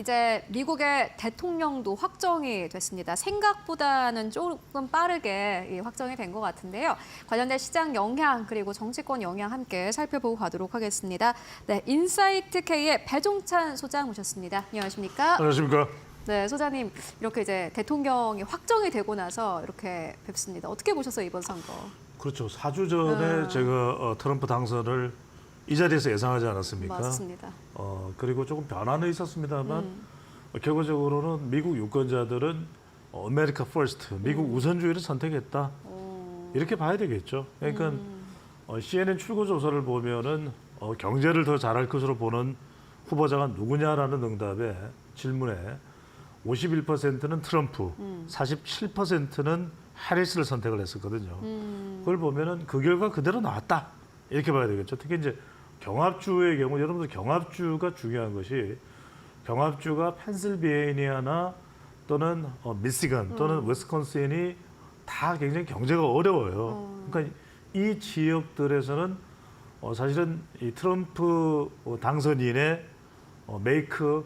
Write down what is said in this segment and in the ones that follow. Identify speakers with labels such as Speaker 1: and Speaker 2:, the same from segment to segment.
Speaker 1: 이제 미국의 대통령도 확정이 됐습니다. 생각보다는 조금 빠르게 확정이 된 것 같은데요. 관련된 시장 영향 그리고 정치권 영향 함께 살펴보고 가도록 하겠습니다. 네, 인사이트 K의 배종찬 소장 모셨습니다. 안녕하십니까?
Speaker 2: 안녕하십니까?
Speaker 1: 네, 소장님 이렇게 이제 대통령이 확정이 되고 나서 이렇게 뵙습니다. 어떻게 보셨어요, 이번 선거?
Speaker 2: 그렇죠. 4주 전에 제가 트럼프 당선을 이 자리에서 예상하지 않았습니까?
Speaker 1: 맞습니다.
Speaker 2: 그리고 조금 변화는 있었습니다만 결과적으로는 미국 유권자들은 아메리카 퍼스트, 미국 우선주의를 선택했다. 이렇게 봐야 되겠죠. 그러니까 CNN 출구 조사를 보면은 경제를 더 잘할 것으로 보는 후보자가 누구냐라는 응답에 질문에 51%는 트럼프, 47%는 해리스를 선택을 했었거든요. 그걸 보면은 그 결과 그대로 나왔다. 이렇게 봐야 되겠죠. 특히 이제 경합주의 경우 여러분들 경합주가 중요한 것이 경합주가 펜실베이니아나 또는 미시건 또는 위스콘신이 다 굉장히 경제가 어려워요. 그러니까 이 지역들에서는 사실은 이 트럼프 당선인의 메이크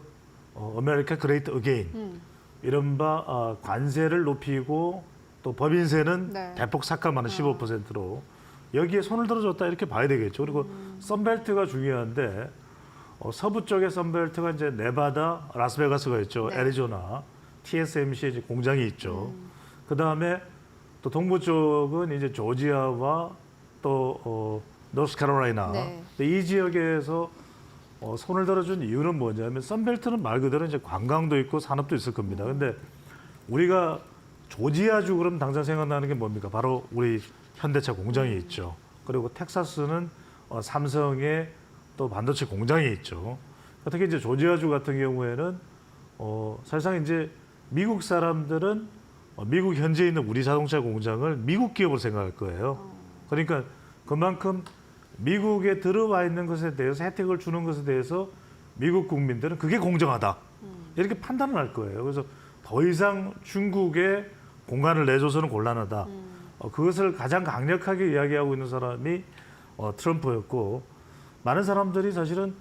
Speaker 2: 아메리카 그레이트 어게인 이른바 관세를 높이고 또 법인세는
Speaker 1: 네.
Speaker 2: 대폭 삭감하는 15%로 여기에 손을 들어줬다 이렇게 봐야 되겠죠. 그리고 선벨트가 중요한데 서부 쪽에 선벨트가 이제 네바다, 라스베가스가 있죠.
Speaker 1: 네.
Speaker 2: 애리조나, TSMC 이제 공장이 있죠. 그 다음에 또 동부 쪽은 이제 조지아와 또 노스캐롤라이나.
Speaker 1: 네.
Speaker 2: 이 지역에서 손을 들어준 이유는 뭐냐면 선벨트는 말 그대로 이제 관광도 있고 산업도 있을 겁니다. 근데 우리가 조지아주 그럼 당장 생각나는 게 뭡니까? 바로 우리 현대차 공장이 있죠. 그리고 텍사스는 삼성의 또 반도체 공장이 있죠. 특히 이제 조지아주 같은 경우에는 사실상 이제 미국 사람들은 미국 현지에 있는 우리 자동차 공장을 미국 기업으로 생각할 거예요. 그러니까 그만큼 미국에 들어와 있는 것에 대해서 혜택을 주는 것에 대해서 미국 국민들은 그게 공정하다. 이렇게 판단을 할 거예요. 그래서 더 이상 중국에 공간을 내줘서는 곤란하다. 그것을 가장 강력하게 이야기하고 있는 사람이 트럼프였고 많은 사람들이 사실은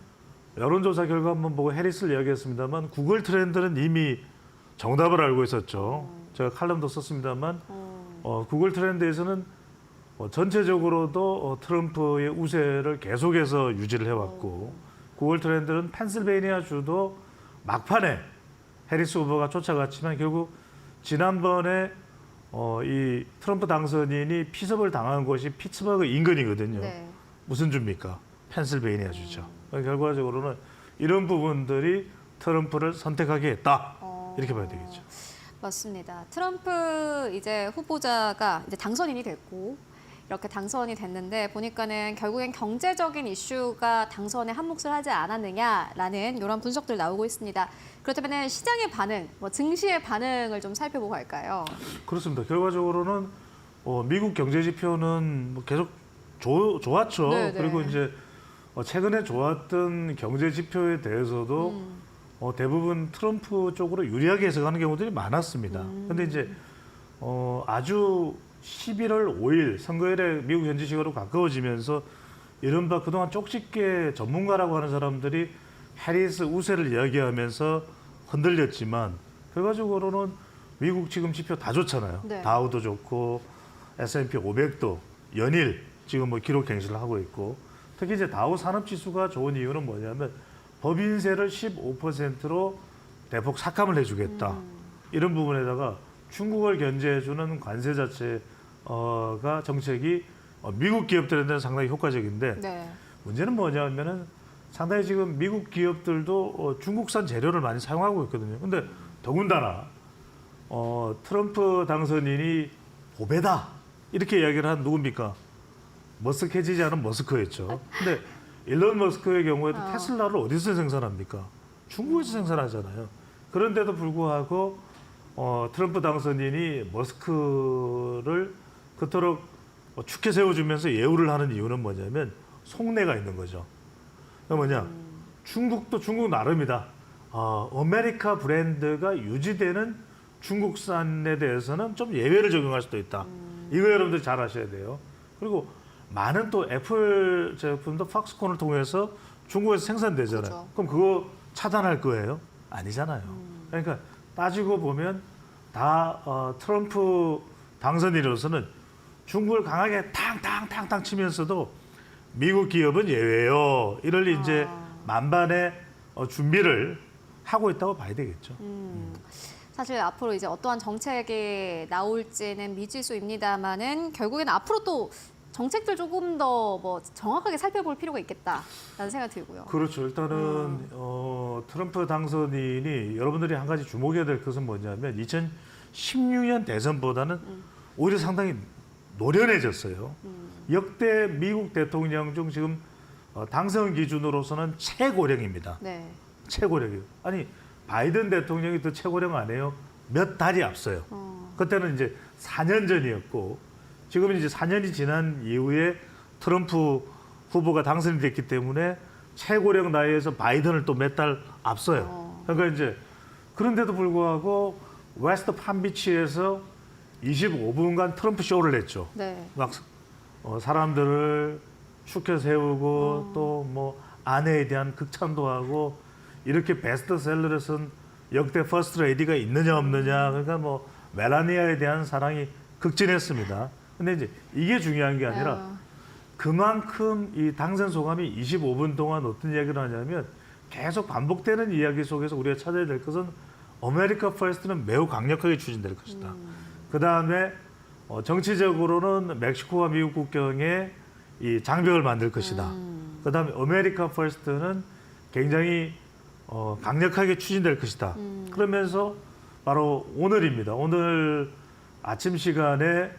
Speaker 2: 여론조사 결과 한번 보고 해리스를 이야기했습니다만 구글 트렌드는 이미 정답을 알고 있었죠. 제가 칼럼도 썼습니다만 구글 트렌드에서는 전체적으로도 트럼프의 우세를 계속해서 유지를 해왔고 구글 트렌드는 펜실베이니아 주도 막판에 해리스 후보가 쫓아갔지만 결국 지난번에 이 트럼프 당선인이 피섭을 당한 곳이 피츠버그 인근이거든요.
Speaker 1: 네.
Speaker 2: 무슨 주입니까? 펜실베이니아 주죠. 결과적으로는 이런 부분들이 트럼프를 선택하게 했다. 이렇게 봐야 되겠죠.
Speaker 1: 맞습니다. 트럼프 이제 후보자가 이제 당선인이 됐고 이렇게 당선이 됐는데 보니까는 결국엔 경제적인 이슈가 당선에 한몫을 하지 않았느냐라는 이런 분석들 나오고 있습니다. 그렇다면 시장의 반응, 증시의 반응을 좀 살펴보고 갈까요?
Speaker 2: 그렇습니다. 결과적으로는 미국 경제 지표는 계속 좋았죠.
Speaker 1: 네네.
Speaker 2: 그리고 이제 최근에 좋았던 경제 지표에 대해서도 대부분 트럼프 쪽으로 유리하게 해석하는 경우들이 많았습니다. 그런데 이제 아주 11월 5일 선거일에 미국 현지 시간으로 가까워지면서 이른바 그동안 쪽집게 전문가라고 하는 사람들이 해리스 우세를 이야기하면서 흔들렸지만 결과적으로는 미국 지금 지표 다 좋잖아요.
Speaker 1: 네.
Speaker 2: 다우도 좋고 S&P 500도 연일 지금 기록 갱신을 하고 있고 특히 이제 다우 산업지수가 좋은 이유는 뭐냐면 법인세를 15%로 대폭 삭감을 해주겠다. 이런 부분에다가 중국을 견제해주는 관세 자체가 정책이 미국 기업들한테는 상당히 효과적인데
Speaker 1: 네.
Speaker 2: 문제는 뭐냐면은 상당히 지금 미국 기업들도 중국산 재료를 많이 사용하고 있거든요. 근데 더군다나 트럼프 당선인이 보배다 이렇게 이야기를 한 누굽니까? 머스크해지지 않은 머스크였죠. 근데 일론 머스크의 경우에도 테슬라를 어디서 생산합니까? 중국에서 생산하잖아요. 그런데도 불구하고 트럼프 당선인이 머스크를 그토록 축해 세워주면서 예우를 하는 이유는 뭐냐면 속내가 있는 거죠. 그 뭐냐? 중국도 중국 나름이다. 아메리카 브랜드가 유지되는 중국산에 대해서는 좀 예외를 적용할 수도 있다. 이거 여러분들 잘 아셔야 돼요. 그리고 많은 또 애플 제품도 팍스콘을 통해서 중국에서 생산되잖아요.
Speaker 1: 그렇죠.
Speaker 2: 그럼 그거 차단할 거예요. 아니잖아요. 그러니까 따지고 보면 다 트럼프 당선인으로서는 중국을 강하게 탕탕탕탕 치면서도 미국 기업은 예외요. 이를 이제 만반의 준비를 하고 있다고 봐야 되겠죠.
Speaker 1: 사실 앞으로 이제 어떠한 정책이 나올지는 미지수입니다만은 결국엔 앞으로 또 정책들 조금 더 뭐 정확하게 살펴볼 필요가 있겠다라는 생각이 들고요.
Speaker 2: 그렇죠. 일단은 트럼프 당선인이 여러분들이 한 가지 주목해야 될 것은 뭐냐면 2016년 대선보다는 오히려 상당히 노련해졌어요. 역대 미국 대통령 중 지금 당선 기준으로서는 최고령입니다.
Speaker 1: 네.
Speaker 2: 최고령이요. 아니 바이든 대통령이 더 최고령 아니에요? 몇 달이 앞서요. 그때는 이제 4년 전이었고 지금은 이제 4년이 지난 이후에 트럼프 후보가 당선이 됐기 때문에 최고령 나이에서 바이든을 또 몇 달 앞서요. 그러니까 이제 그런데도 불구하고 웨스트 팜비치에서 25분간 트럼프 쇼를 했죠.
Speaker 1: 네.
Speaker 2: 막 사람들을 축켜 세우고 또 뭐 아내에 대한 극찬도 하고 이렇게 베스트셀러를 쓴 역대 퍼스트 레이디가 있느냐 없느냐 그러니까 뭐 멜라니아에 대한 사랑이 극진했습니다. 근데 이제 이게 중요한 게 아니라 그만큼 이 당선 소감이 25분 동안 어떤 이야기를 하냐면 계속 반복되는 이야기 속에서 우리가 찾아야 될 것은 아메리카 퍼스트는 매우 강력하게 추진될 것이다. 그다음에 정치적으로는 멕시코와 미국 국경에 이 장벽을 만들 것이다. 그다음에 아메리카 퍼스트는 굉장히 강력하게 추진될 것이다. 그러면서 바로 오늘입니다. 오늘 아침 시간에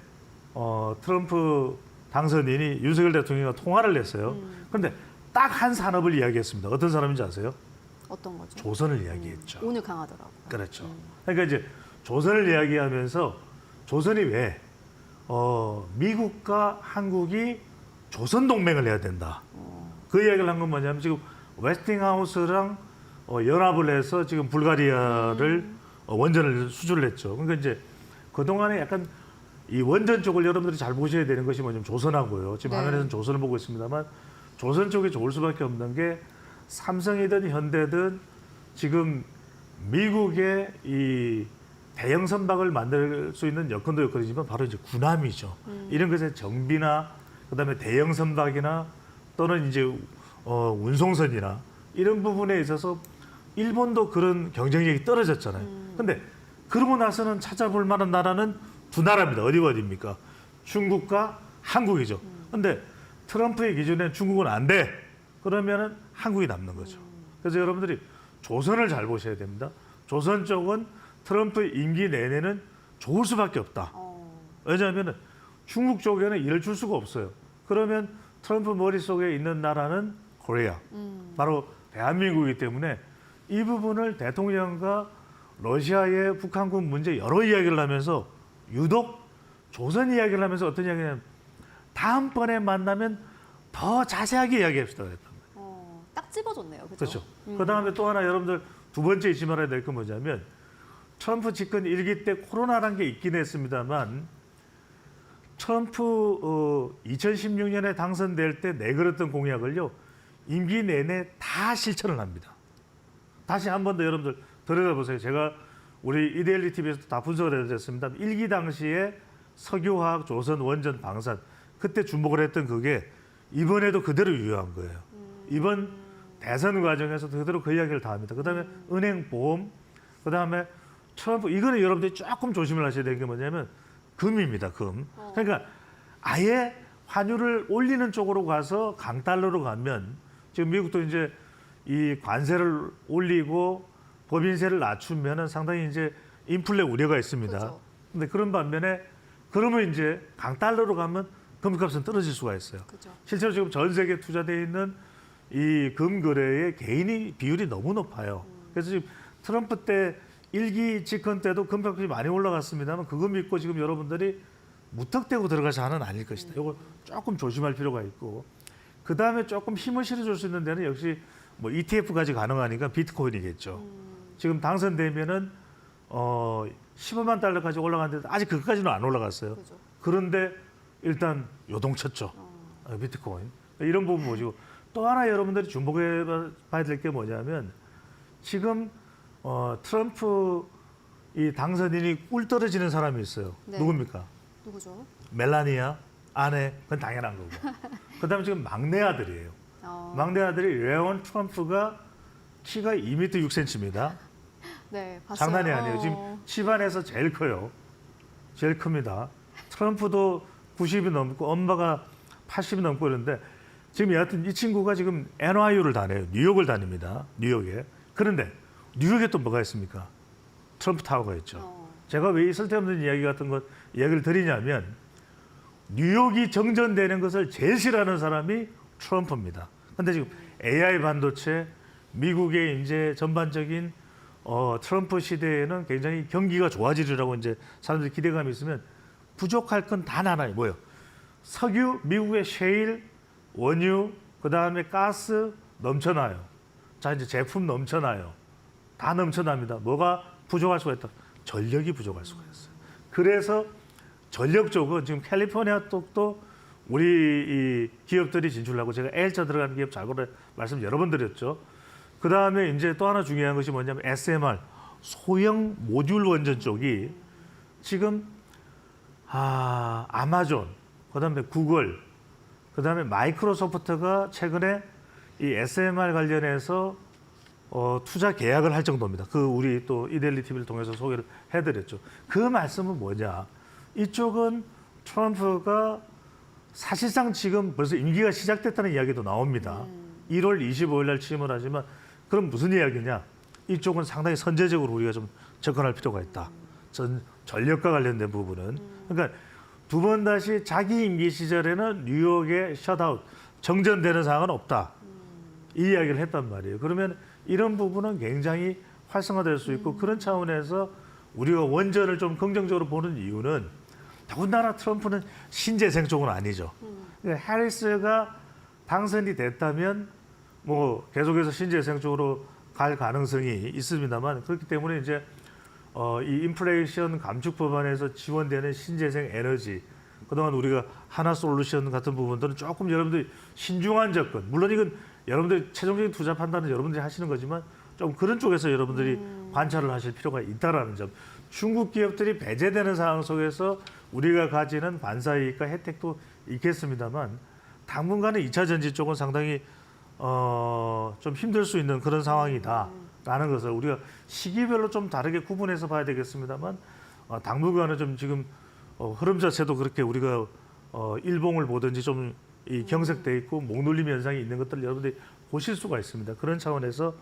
Speaker 2: 트럼프 당선인이 윤석열 대통령과 통화를 했어요. 그런데 딱 한 산업을 이야기했습니다. 어떤 사람인지 아세요?
Speaker 1: 어떤 거죠?
Speaker 2: 조선을 이야기했죠.
Speaker 1: 오늘 강하더라고요.
Speaker 2: 그렇죠. 그러니까 이제 조선을 이야기하면서 조선이 왜 미국과 한국이 조선 동맹을 해야 된다. 그 이야기를 한 건 뭐냐면 지금 웨스팅하우스랑 연합을 해서 지금 불가리아를 원전을 수주를 했죠. 그러니까 이제 그동안에 약간 이 원전 쪽을 여러분들이 잘 보셔야 되는 것이 뭐냐면 조선하고요. 지금
Speaker 1: 네.
Speaker 2: 화면에서는 조선을 보고 있습니다만 조선 쪽이 좋을 수밖에 없는 게 삼성이든 현대든 지금 미국의 이 대형 선박을 만들 수 있는 여건도 여건이지만 바로 이제 군함이죠. 이런 것의 정비나 그다음에 대형 선박이나 또는 이제 운송선이나 이런 부분에 있어서 일본도 그런 경쟁력이 떨어졌잖아요. 근데 그러고 나서는 찾아볼 만한 나라는 두 나라입니다. 어디입니까? 중국과 한국이죠. 근데 트럼프의 기준에 중국은 안 돼. 그러면은 한국이 남는 거죠. 그래서 여러분들이 조선을 잘 보셔야 됩니다. 조선 쪽은 트럼프 임기 내내는 좋을 수밖에 없다. 왜냐하면 중국 쪽에는 일을 줄 수가 없어요. 그러면 트럼프 머릿속에 있는 나라는 코리아, 바로 대한민국이기 때문에 이 부분을 대통령과 러시아의 북한군 문제 여러 이야기를 하면서 유독 조선 이야기를 하면서 어떤 이야기냐면 다음번에 만나면 더 자세하게 이야기합시다.
Speaker 1: 딱 집어줬네요.
Speaker 2: 그렇죠. 그다음에 또 하나 여러분들 두 번째 잊지 말아야 될 건 뭐냐면 트럼프 집권 1기 때 코로나라는 게 있긴 했습니다만 트럼프 2016년에 당선될 때 내걸었던 공약을요. 임기 내내 다 실천을 합니다. 다시 한 번 더 여러분들 들여다보세요. 제가 우리 이데일리 TV에서 다 분석을 해드렸습니다. 1기 당시에 석유화학, 조선, 원전, 방산 그때 주목을 했던 그게 이번에도 그대로 유효한 거예요. 이번 대선 과정에서도 그대로 그 이야기를 다 합니다. 그다음에 은행, 보험, 그다음에 트럼프 이거는 여러분들이 조금 조심을 하셔야 되는 게 뭐냐면 금입니다. 금. 그러니까 아예 환율을 올리는 쪽으로 가서 강달러로 가면 지금 미국도 이제 이 관세를 올리고 법인세를 낮추면은 상당히 이제 인플레 우려가 있습니다.
Speaker 1: 그렇죠.
Speaker 2: 근데 그런 반면에 그러면 이제 강달러로 가면 금값은 떨어질 수가 있어요.
Speaker 1: 그렇죠.
Speaker 2: 실제로 지금 전 세계에 투자되어 있는 이 금 거래의 개인이 비율이 너무 높아요. 그래서 지금 트럼프 때 1기 집권 때도 금값이 많이 올라갔습니다만 그거 믿고 지금 여러분들이 무턱대고 들어가서 하는 아닐 것이다. 이걸 조금 조심할 필요가 있고 그 다음에 조금 힘을 실어줄 수 있는 데는 역시 뭐 ETF까지 가능하니까 비트코인이겠죠. 지금 당선되면은 15만 달러까지 올라갔는데 아직 그것까지는 안 올라갔어요.
Speaker 1: 그죠.
Speaker 2: 그런데 일단 요동쳤죠. 비트코인. 이런 부분 보시고 또 하나 여러분들이 주목해 봐야 될 게 뭐냐면 지금 트럼프 이 당선인이 꿀 떨어지는 사람이 있어요.
Speaker 1: 네.
Speaker 2: 누굽니까?
Speaker 1: 누구죠?
Speaker 2: 멜라니아 아내. 그건 당연한 거고. 그다음에 지금 막내 아들이에요. 막내 아들이 레온 트럼프가 키가 2m 6cm입니다.
Speaker 1: 네, 봤어요.
Speaker 2: 장난이 아니에요. 지금 집안에서 제일 커요. 제일 큽니다. 트럼프도 90이 넘고 엄마가 80이 넘고 그러는데 지금 여하튼 이 친구가 지금 NYU를 다녀요. 뉴욕을 다닙니다. 뉴욕에. 그런데 뉴욕에 또 뭐가 있습니까? 트럼프 타워가 있죠. 제가 왜 이 쓸데없는 이야기 같은 것 이야기를 드리냐면 뉴욕이 정전되는 것을 제일 싫어하는 사람이 트럼프입니다. 근데 지금 AI 반도체, 미국의 이제 전반적인 트럼프 시대에는 굉장히 경기가 좋아지리라고 이제 사람들이 기대감이 있으면 부족할 건 단 하나예요. 뭐요? 석유, 미국의 셰일, 원유, 그 다음에 가스 넘쳐나요. 자, 이제 제품 넘쳐나요. 다 넘쳐납니다. 뭐가 부족할 수가 있다? 전력이 부족할 수가 있어요. 그래서 전력 쪽은 지금 캘리포니아 쪽도 우리 이 기업들이 진출하고 제가 L자 들어가는 기업 자고를 말씀 여러 번 드렸죠. 그 다음에 이제 또 하나 중요한 것이 뭐냐면 SMR, 소형 모듈 원전 쪽이 지금 아마존, 그 다음에 구글, 그 다음에 마이크로소프트가 최근에 이 SMR 관련해서 투자 계약을 할 정도입니다. 그 우리 또 이데일리 TV를 통해서 소개를 해드렸죠. 그 말씀은 뭐냐? 이쪽은 트럼프가 사실상 지금 벌써 임기가 시작됐다는 이야기도 나옵니다. 1월 25일 날 취임을 하지만 그럼 무슨 이야기냐? 이쪽은 상당히 선제적으로 우리가 좀 접근할 필요가 있다. 전력과 관련된 부분은. 그러니까 두 번 다시 자기 임기 시절에는 뉴욕의 셧아웃, 정전되는 상황은 없다. 이 이야기를 했단 말이에요. 그러면 이런 부분은 굉장히 활성화될 수 있고 그런 차원에서 우리가 원전을 좀 긍정적으로 보는 이유는 더군다나 트럼프는 신재생 쪽은 아니죠. 그러니까 해리스가 당선이 됐다면 뭐 계속해서 신재생 쪽으로 갈 가능성이 있습니다만 그렇기 때문에 이제 이 인플레이션 감축 법안에서 지원되는 신재생 에너지 그동안 우리가 하나솔루션 같은 부분들은 조금 여러분들이 신중한 접근 물론 이건 여러분들이 최종적인 투자 판단은 여러분들이 하시는 거지만 좀 그런 쪽에서 여러분들이 관찰을 하실 필요가 있다라는 점. 중국 기업들이 배제되는 상황 속에서 우리가 가지는 반사이익과 혜택도 있겠습니다만 당분간은 2차 전지 쪽은 상당히 좀 힘들 수 있는 그런 상황이다라는 것을 우리가 시기별로 좀 다르게 구분해서 봐야 되겠습니다만 당분간은 좀 지금 흐름 자체도 그렇게 우리가 일봉을 보든지 좀 이 경색돼 있고 목놀림 현상이 있는 것들을 여러분들이 보실 수가 있습니다. 그런 차원에서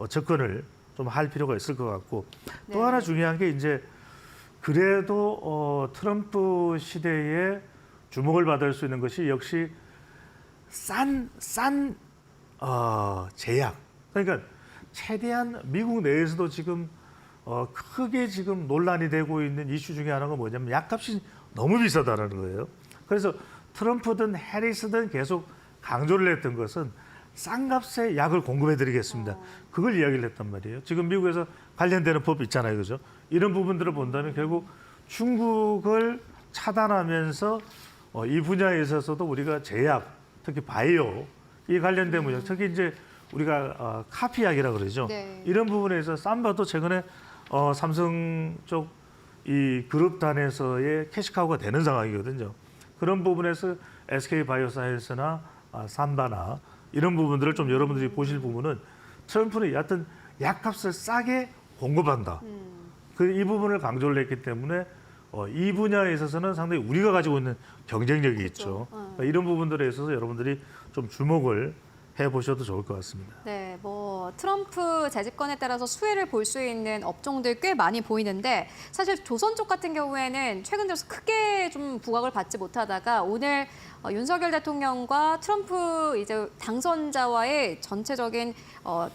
Speaker 2: 접근을 좀 할 필요가 있을 것 같고 또 하나 중요한 게 이제 그래도 트럼프 시대에 주목을 받을 수 있는 것이 역시 싼 제약. 그러니까 최대한 미국 내에서도 지금 크게 지금 논란이 되고 있는 이슈 중에 하나가 뭐냐면 약값이 너무 비싸다라는 거예요. 그래서 트럼프든 해리스든 계속 강조를 했던 것은 싼 값에 약을 공급해 드리겠습니다. 그걸 이야기를 했단 말이에요. 지금 미국에서 관련되는 법 있잖아요. 그죠? 이런 부분들을 본다면 결국 중국을 차단하면서 이 분야에 있어서도 우리가 제약, 특히 바이오, 이 관련된 분야, 특히 이제 우리가 카피약이라고 그러죠.
Speaker 1: 네.
Speaker 2: 이런 부분에서 삼바도 최근에 삼성 쪽 이 그룹단에서의 캐시카우가 되는 상황이거든요. 그런 부분에서 SK 바이오사이언스나 삼바나 이런 부분들을 좀 여러분들이 보실 부분은 트럼프는 여하튼 약값을 싸게 공급한다. 이 부분을 강조를 했기 때문에 이 분야에 있어서는 상당히 우리가 가지고 있는 경쟁력이 있죠. 그러니까 이런 부분들에 있어서 여러분들이 좀 주목을 해보셔도 좋을 것 같습니다.
Speaker 1: 네, 뭐 트럼프 재집권에 따라서 수혜를 볼 수 있는 업종들 꽤 많이 보이는데 사실 조선 쪽 같은 경우에는 최근 들어서 크게 좀 부각을 받지 못하다가 오늘 윤석열 대통령과 트럼프 이제 당선자와의 전체적인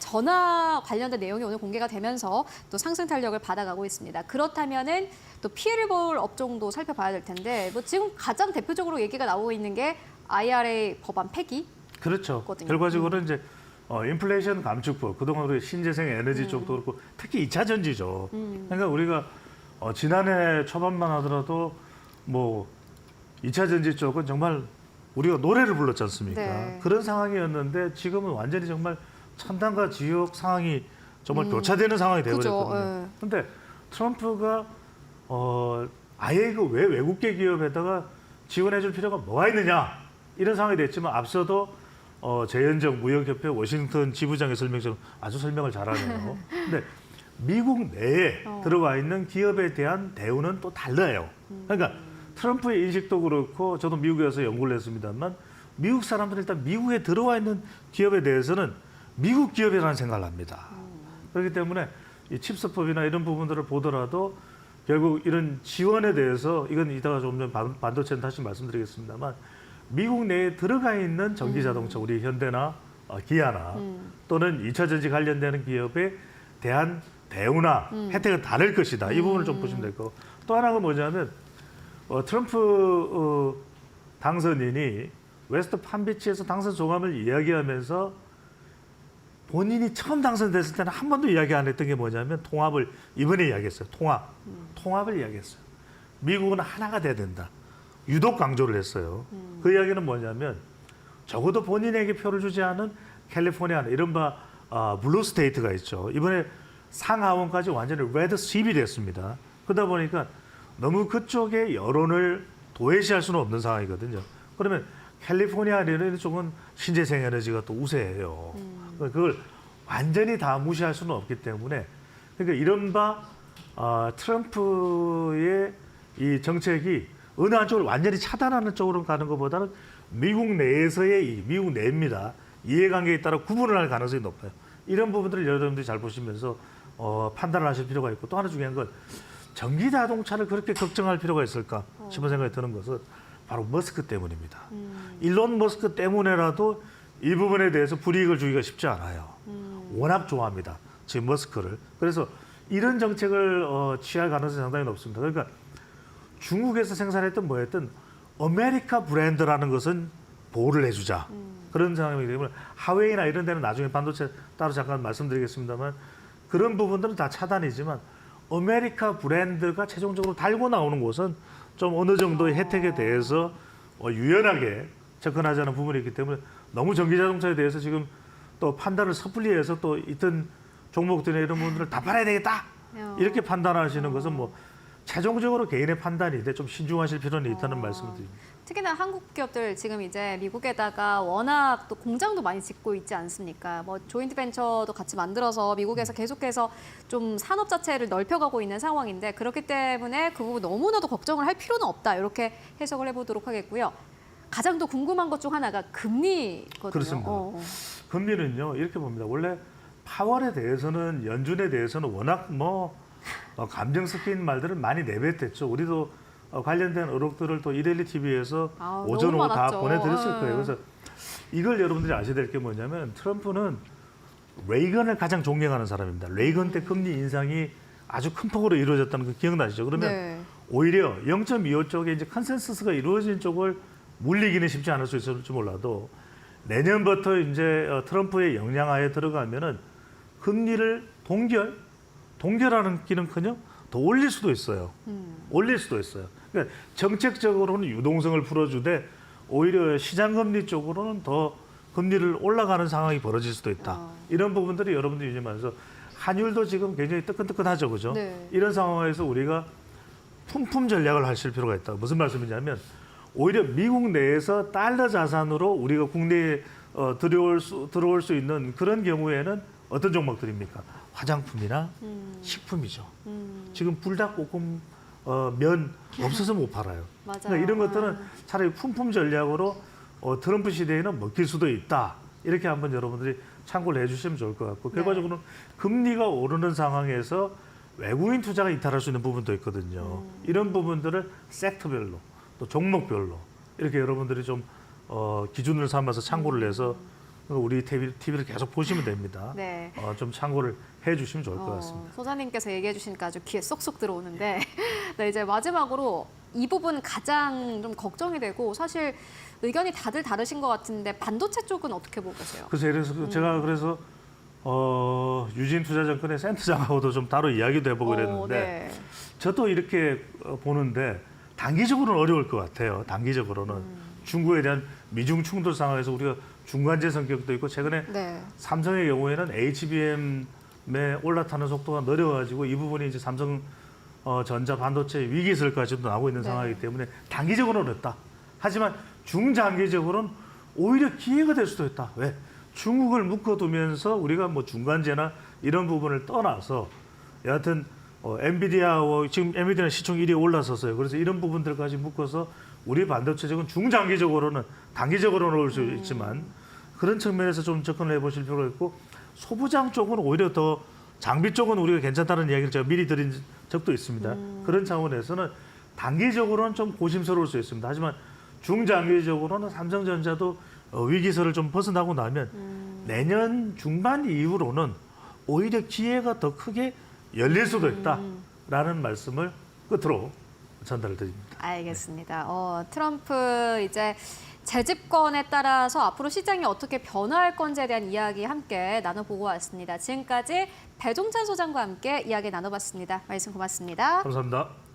Speaker 1: 전화 관련된 내용이 오늘 공개가 되면서 또 상승 탄력을 받아가고 있습니다. 그렇다면은 또 피해를 볼 업종도 살펴봐야 될 텐데 뭐 지금 가장 대표적으로 얘기가 나오고 있는 게 IRA 법안 폐기.
Speaker 2: 그렇죠.
Speaker 1: 거든요.
Speaker 2: 결과적으로 이제 인플레이션 감축법, 그동안 우리 신재생 에너지 쪽도 그렇고 특히 2차 전지죠. 그러니까 우리가 지난해 초반만 하더라도 뭐 2차 전지 쪽은 정말 우리가 노래를 불렀지 않습니까?
Speaker 1: 네.
Speaker 2: 그런 상황이었는데 지금은 완전히 정말 천당과 지옥 상황이 정말 교차되는 상황이
Speaker 1: 그죠,
Speaker 2: 되어버렸거든요.
Speaker 1: 예.
Speaker 2: 그런데 트럼프가 아예 그 왜 외국계 기업에다가 지원해줄 필요가 뭐가 있느냐 이런 상황이 됐지만 앞서도 재현정 무역협회 워싱턴 지부장의 설명처럼 아주 설명을 잘하네요. 근데 미국 내에 들어가 있는 기업에 대한 대우는 또 달라요. 그러니까 트럼프의 인식도 그렇고 저도 미국에서 연구를 했습니다만 미국 사람들은 일단 미국에 들어와 있는 기업에 대해서는 미국 기업이라는 생각을 합니다. 그렇기 때문에 이 칩스법이나 이런 부분들을 보더라도 결국 이런 지원에 대해서 이건 이따가 좀 전 반도체는 다시 말씀드리겠습니다만 미국 내에 들어가 있는 전기자동차 우리 현대나 기아나 또는 2차 전지 관련되는 기업에 대한 대우나 혜택은 다를 것이다. 이 부분을 좀 보시면 될 거고 또 하나가 뭐냐면 트럼프 당선인이 웨스트 팜비치에서 당선 소감을 이야기하면서 본인이 처음 당선됐을 때는 한 번도 이야기 안 했던 게 뭐냐면 통합을 이번에 이야기했어요. 통합을 이야기했어요. 미국은 하나가 돼야 된다. 유독 강조를 했어요. 그 이야기는 뭐냐면 적어도 본인에게 표를 주지 않은 캘리포니아나 이른바 블루 스테이트가 있죠. 이번에 상하원까지 완전히 레드 스윕이 됐습니다. 그러다 보니까 너무 그쪽에 여론을 도외시할 수는 없는 상황이거든요. 그러면 캘리포니아 이런 쪽은 신재생 에너지가 또 우세해요. 그걸 완전히 다 무시할 수는 없기 때문에 그러니까 이른바 트럼프의 이 정책이 어느 한쪽을 완전히 차단하는 쪽으로 가는 것보다는 미국 내에서의 미국 내입니다. 이해관계에 따라 구분을 할 가능성이 높아요. 이런 부분들을 여러분들이 잘 보시면서 판단을 하실 필요가 있고 또 하나 중요한 건 전기 자동차를 그렇게 걱정할 필요가 있을까 싶은 생각이 드는 것은 바로 머스크 때문입니다. 일론 머스크 때문에라도 이 부분에 대해서 불이익을 주기가 쉽지 않아요. 워낙 좋아합니다. 지금 머스크를. 그래서 이런 정책을 취할 가능성이 상당히 높습니다. 그러니까 중국에서 생산했던 뭐였든 아메리카 브랜드라는 것은 보호를 해주자. 그런 상황이기 때문에 하웨이나 이런 데는 나중에 반도체 따로 잠깐 말씀드리겠습니다만 그런 부분들은 다 차단이지만 아메리카 브랜드가 최종적으로 달고 나오는 곳은 좀 어느 정도의 혜택에 대해서 유연하게 접근하자는 부분이 있기 때문에 너무 전기자동차에 대해서 지금 또 판단을 섣불리해서 또 있던 종목들이나 이런 부분들을 다 팔아야 되겠다 이렇게 판단하시는 것은 뭐 최종적으로 개인의 판단인데 좀 신중하실 필요는 있다는 말씀을 드립니다.
Speaker 1: 특히나 한국 기업들 지금 이제 미국에다가 워낙 또 공장도 많이 짓고 있지 않습니까? 뭐 조인트 벤처도 같이 만들어서 미국에서 계속해서 좀 산업 자체를 넓혀가고 있는 상황인데 그렇기 때문에 그 부분 너무나도 걱정을 할 필요는 없다. 이렇게 해석을 해보도록 하겠고요. 가장 또 궁금한 것 중 하나가 금리거든요.
Speaker 2: 그렇습니다. 금리는요 이렇게 봅니다. 원래 파월에 대해서는 연준에 대해서는 워낙 감정 섞인 말들을 많이 내뱉었죠. 우리도 관련된 의혹들을 또 이데일리 TV에서 오전 오후 다 보내드렸을 거예요. 그래서 이걸 여러분들이 아셔야 될 게 뭐냐면 트럼프는 레이건을 가장 존경하는 사람입니다. 레이건 때 금리 인상이 아주 큰 폭으로 이루어졌다는 거 기억나시죠? 그러면
Speaker 1: 네.
Speaker 2: 오히려 0.25 쪽에 이제 컨센서스가 이루어진 쪽을 물리기는 쉽지 않을 수 있을지 몰라도 내년부터 이제 트럼프의 역량하에 들어가면은 금리를 동결하는 기는커녕 더 올릴 수도 있어요. 올릴 수도 있어요. 그러니까 정책적으로는 유동성을 풀어주되 오히려 시장금리 쪽으로는 더 금리를 올라가는 상황이 벌어질 수도 있다. 이런 부분들이 여러분들이 유념하면서 환율도 지금 굉장히 뜨끈뜨끈하죠, 그죠?
Speaker 1: 네.
Speaker 2: 이런 상황에서 우리가 품품 전략을 하실 필요가 있다. 무슨 말씀이냐면 오히려 미국 내에서 달러 자산으로 우리가 국내에 들어올 수 있는 그런 경우에는 어떤 종목들입니까? 화장품이나 식품이죠. 지금 불닭볶음 면 없어서 못 팔아요.
Speaker 1: 맞아요.
Speaker 2: 그러니까 이런 것들은 차라리 품품 전략으로 트럼프 시대에는 먹힐 수도 있다. 이렇게 한번 여러분들이 참고를 해주시면 좋을 것 같고 결과적으로는 금리가 오르는 상황에서 외국인 투자가 이탈할 수 있는 부분도 있거든요. 이런 부분들을 섹터별로 또 종목별로 이렇게 여러분들이 좀 기준을 삼아서 참고를 해서 우리 TV를 계속 보시면 됩니다.
Speaker 1: 네.
Speaker 2: 좀 참고를 해주시면 좋을 것 같습니다.
Speaker 1: 소장님께서 얘기해 주시니까 아주 귀에 쏙쏙 들어오는데 네, 이제 마지막으로 이 부분 가장 좀 걱정이 되고 사실 의견이 다들 다르신 것 같은데 반도체 쪽은 어떻게 보고 계세요?
Speaker 2: 그래서 제가 그래서 유진 투자증권의 센터장하고도 좀 따로 이야기도 해보고 그랬는데
Speaker 1: 네.
Speaker 2: 저도 이렇게 보는데 단기적으로는 어려울 것 같아요. 단기적으로는 중국에 대한 미중 충돌 상황에서 우리가 중간재 성격도 있고 최근에
Speaker 1: 네.
Speaker 2: 삼성의 경우에는 HBM 올라타는 속도가 느려가지고 이 부분이 이제 삼성 전자 반도체 위기설까지도 나오고 있는
Speaker 1: 네.
Speaker 2: 상황이기 때문에 단기적으로는 어렵다. 하지만 중장기적으로는 오히려 기회가 될 수도 있다. 왜? 중국을 묶어두면서 우리가 뭐 중간재나 이런 부분을 떠나서 여하튼 엔비디아와 지금 엔비디아 시총 1위에 올라섰어요. 그래서 이런 부분들까지 묶어서 우리 반도체적은 중장기적으로는 단기적으로는 올 수 있지만 그런 측면에서 좀 접근을 해보실 필요가 있고 소부장 쪽은 오히려 더 장비 쪽은 우리가 괜찮다는 이야기를 제가 미리 드린 적도 있습니다. 그런 차원에서는 단기적으로는 좀 고심스러울 수 있습니다. 하지만 중장기적으로는 삼성전자도 위기설을 좀 벗어나고 나면 내년 중반 이후로는 오히려 기회가 더 크게 열릴 수도 있다라는 말씀을 끝으로 전달을 드립니다.
Speaker 1: 알겠습니다. 트럼프 이제 재집권에 따라서 앞으로 시장이 어떻게 변화할 건지에 대한 이야기 함께 나눠보고 왔습니다. 지금까지 배종찬 소장과 함께 이야기 나눠봤습니다. 말씀 고맙습니다.
Speaker 2: 감사합니다.